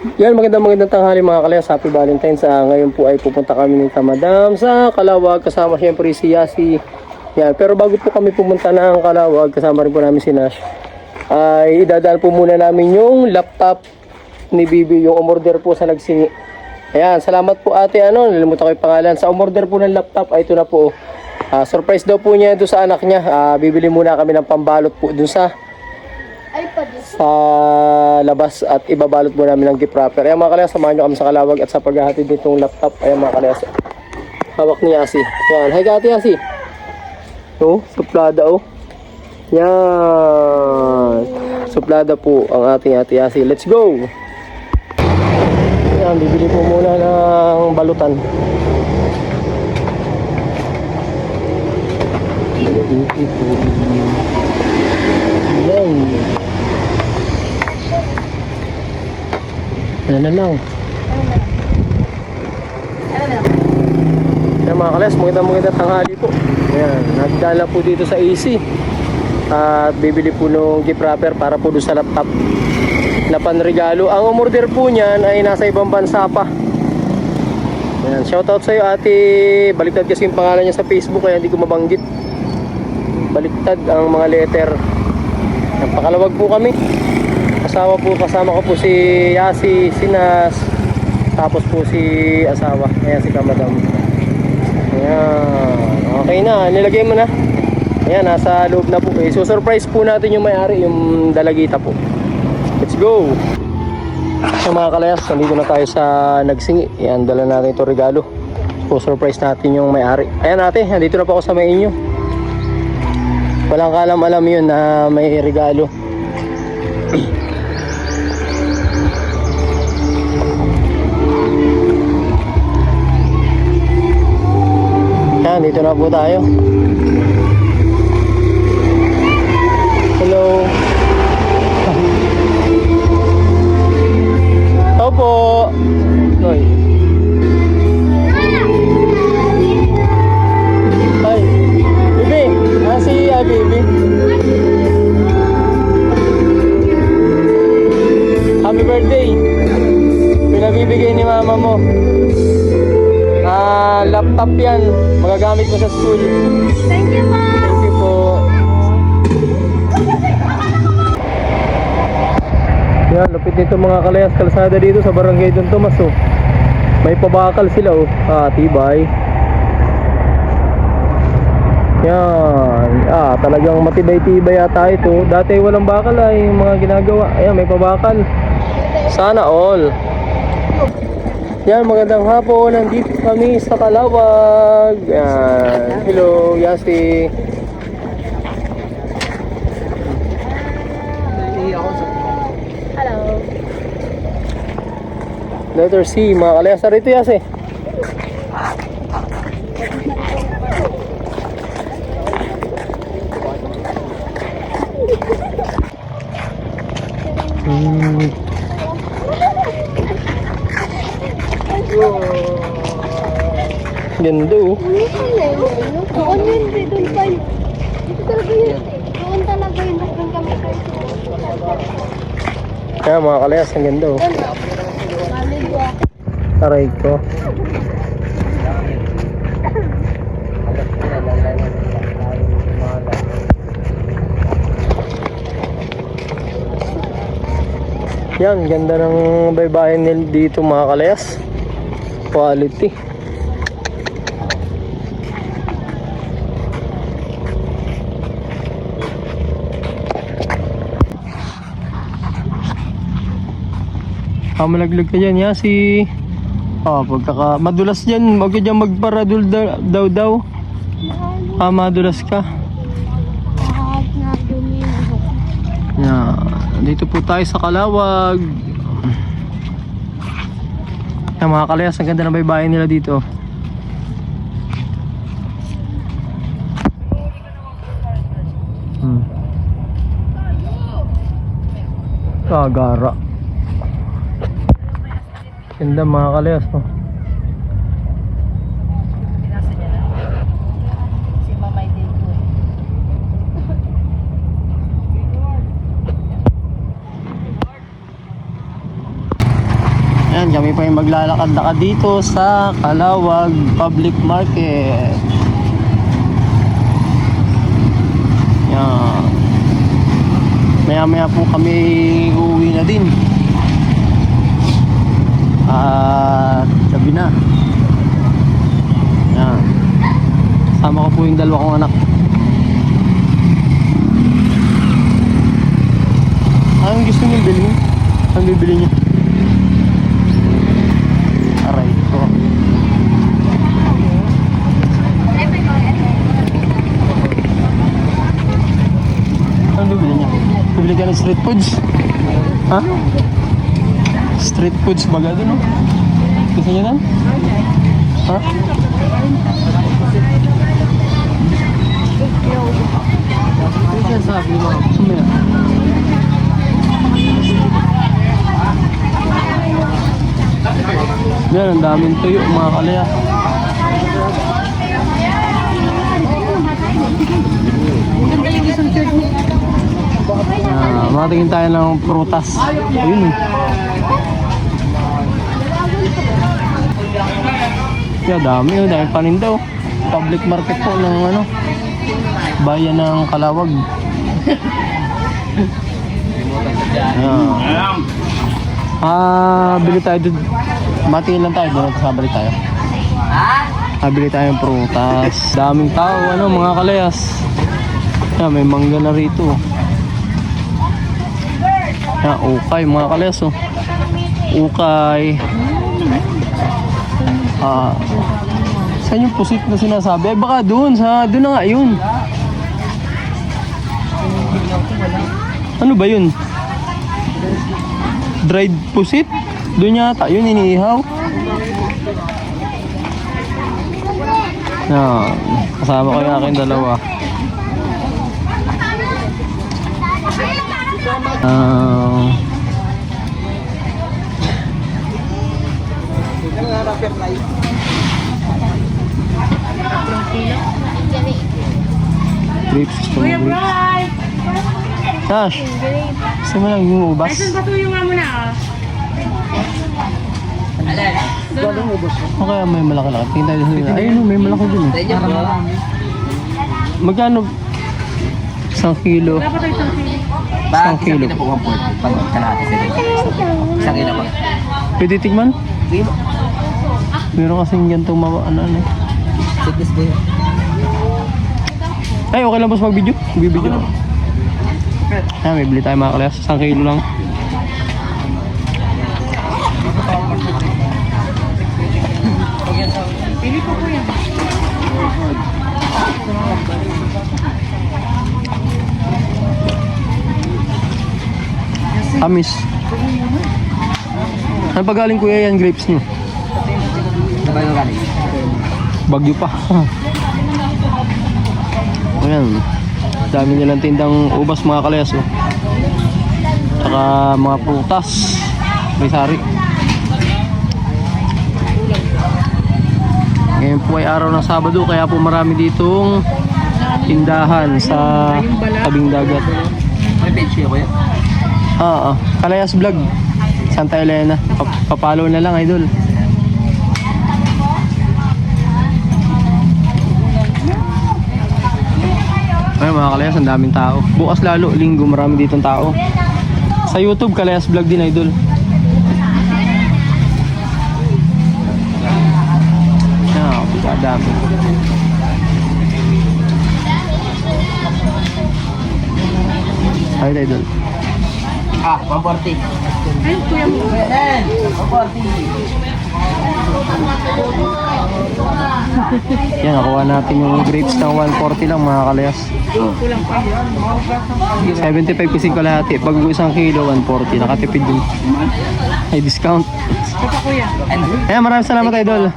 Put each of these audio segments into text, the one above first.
Yan, magandang tanghali mga kalayas. Happy Valentine's. Ngayon po ay pupunta kami ni Kamadam sa Calawag. Kasama siyempre si Yasi. Yan, pero bago po kami pumunta ng Calawag, kasama rin po namin si Nash. Ay idadaan po muna namin yung laptop ni Bibi, yung umorder po sa Nagsingi. Ayan, salamat po ate. Nalimutan ko yung pangalan. Sa umorder po ng laptop, ay ito na po. Surprise daw po niya doon sa anak niya. Bibili muna kami ng pambalot po doon sa labas at ibabalot mo namin ng gift wrapper. Ayan mga kalayas, samahan nyo kami sa Calawag at sa paghahatid nitong laptop. Ayan mga kalayas, hawak ni Yasi. Yan, hi ka ate Yasi. Suplada yan, suplada po ang ating ate Yasi. Let's go. Yan, bibili po muna ng balutan. Yan. Yan na lang. Yan mga kalayas, magandang tanghali po. Yan, nagdala po dito sa AC. At bibili po ng gift wrapper para po doon sa laptop na panregalo. Ang umorder po niyan ay nasa ibang bansa pa. Yan, shoutout sa iyo ate. Baliktad kasi yung pangalan niya sa Facebook kaya hindi ko mabanggit. Baliktad ang mga letter. Napakalawag po kami. Kasama ko po si Yasi, si Nas, tapos po si asawa. Ayan si Kamadam. Ayan, okay na, nilagay mo na. Ayan, nasa loob na po. So surprise po natin yung may-ari, yung dalagita po. Let's go. So mga kalayas, nandito na tayo sa Nagsingi. Ayan, dala natin ito regalo. So surprise natin yung may-ari. Ayan ate, nandito na po ako sa may inyo. Walang kalam-alam yun na may regalo. Yan, dito na po tayo. Hello. Opo. Hoy. Ay. Bibi, Bibi. Happy birthday. Pinabibigay ni mama mo. Laptop yan. Magagamit mo sa school. Thank you, Mom. Thank you po. Yan, lupit nito mga kalayas kalsada dito sa Barangay Don Tomas. May pabakal sila tibay. Yan. Talagang matibay-tibay yata ito. Dati walang bakal yung mga ginagawa. Ayan, may pabakal. Sana all. Yan, magandang hapon. Nandito kami sa Calawag. Yan. Hello, Yasi. Hello. Letter C, mga kalayas. Rito, Yasi. Ganda Doon yun, doon pa yun. Dito talaga yun. Doon talaga yun. Doon kami kayo. Kaya mga kalayas, ang ganda Maligwa. Aray ko. Yan, ganda ng baybayin nila dito mga kalayas. Quality. Malaglag ka dyan, Yasi. Madulas dyan. Huwag ka dyan magparadul daw. Madulas ka. Lahat na dumi. Yan. Dito po tayo sa Calawag. Yan mga kalayas, ang ganda ng baybayin nila dito. Kagara. Ganda mga kalayas, no? Si Mamay dito. Yan, kami pa yung maglalakad-lakad dito sa Calawag Public Market. Yan. Maya-maya po kami uuwi na din. At gabi na. Yan. Sama ko po yung dalawa kong anak. Anong gusto niyo bilhin? Anong bibili niyo? Aray ko. Anong bibili niya? Bibili ka ng street foods? Ha? Street foods baga doon, no? Gusto niyo na? Ha? Ano siya sabi mo? Sumaya. Yan, ang daming tuyo, mga kalaya. Makatingin tayo ng prutas. Ayun eh. Yeah, dami oh, dahil paninda oh. Public market po ng ano, bayan ng Calawag. Bili tayo doon. Matingin lang tayo doon, tapos balik tayo. Bili tayo ng prutas. Daming tao, ano, mga kalayas. Yan, may mangga na rito. Yan, ukay, mga kalayas oh. Ukay. Saan yung pusit na sinasabi? Ay, baka doon, doon na nga yun. Ano ba yun? Dried pusit? Doon yata, yun iniihaw. Yan, kasama ko yung aking dalawa. Grapes, Kuya grapes. Bry! Tash, gusto mo lang yung ubas? Ay, saan ba ito yung nga muna ah? O kaya may malaki-laki? Tingin tayo sa nila. Ayun, may malaki dun eh. Magkano? 1 kilo. Wala pa tayo isang kilo. Isang kilo. po ang port. Pag kalahati sila. Isang kilo pa. Pwede tikman? Meron kasing ganitong ano eh. Fitness ba yun? Ay, okay lang boss mag-video? Mag-video. May bili tayo mga kalayas. 1 kilo lang. Pili po po yan. Amis. Ano pa galing kuya yan grapes niyo? Sa bayo galing. Bagyo pa. Ayan. Dami nilang tindang ubas mga kalayas oh. Saka mga prutas. May sari. Ngayon po ay araw ng Sabado kaya po marami ditong tindahan sa tabing dagat. May page ko yan. Kalayas Vlog Santa Elena. Papalo na lang idol. Ayun mga kalayas, ang daming tao. Bukas lalo, linggo, marami ditong tao. Sa YouTube, Kalayas Vlog din idol. Dami. Ayun idol. 140. Ay, kuya mo. 140. Yan, nakuha natin yung grapes ng 140 lang mga kalayas. Kulang pa yan. 75 kasi kalahati. Pag 1 kilo, 140. Nakatipid din. May discount. Ito pa kuya. Ayan, maraming salamat idol.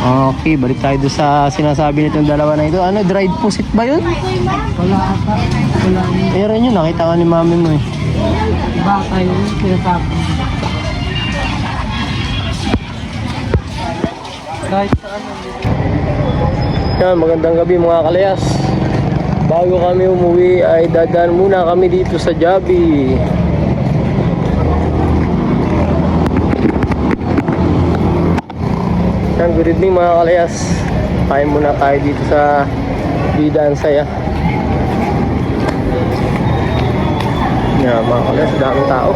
Okay, balik tayo doon sa sinasabi nitong dalawa na ito. Ano, dried pusit ba yun? Wala ata. Wala. Meron yun, nakita ka ni mami mo eh. Baka yun. Sinasabi. Kahit saan. Yan, magandang gabi mga kalayas. Bago kami umuwi ay dadaan muna kami dito sa Jabi. Good evening mga kalayas. Kain muna tayo dito sa Bida ang Saya. Yan mga kalayas, daming tao.